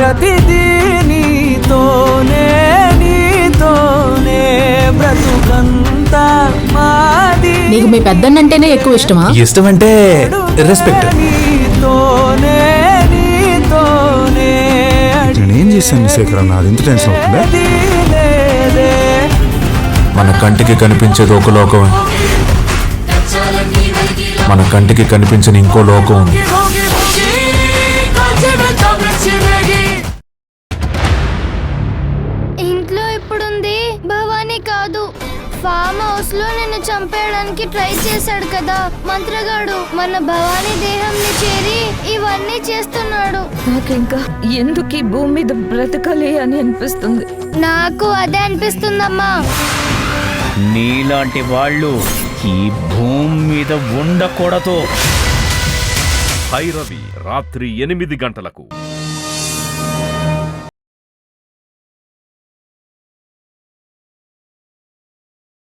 ప్రతిదీ నీతోనే నీతోనే బ్రతుకంతా మాది. నీకు మీ పెద్దన్నంటేనే ఎక్కువ ఇష్టమా? ఇష్టం అంటే రెస్పెక్ట్. నీతోనే నీతోనే నేనేం చేశాను శేఖర్ అన్న, అది ఎంత టెన్షన్ అవుతుందా? మన కంటికి కనిపించేది ఒక లోకం, మన కంటికి కనిపించని ఇంకో లోకం ఉంది. ఇంట్లో ఇప్పుడుంది భవానీ కాదు. ఫామ్ హౌస్ లో నిన్ను చంపేయడానికి ట్రై చేశాడు కదా మంత్రగాడు. మన భవానీ దేహంని చేరి ఇవన్నీ చేస్తున్నాడు. నాకింకా ఎందుకు ఈ భూమి మీద బ్రతకాలి అని అనిపిస్తుంది. నాకు అదే అనిపిస్తుందమ్మా. నీలాంటి వాళ్ళు ఈ భూమి మీద ఉండకూడదు. భైరవి రాత్రి 8 గంటలకు.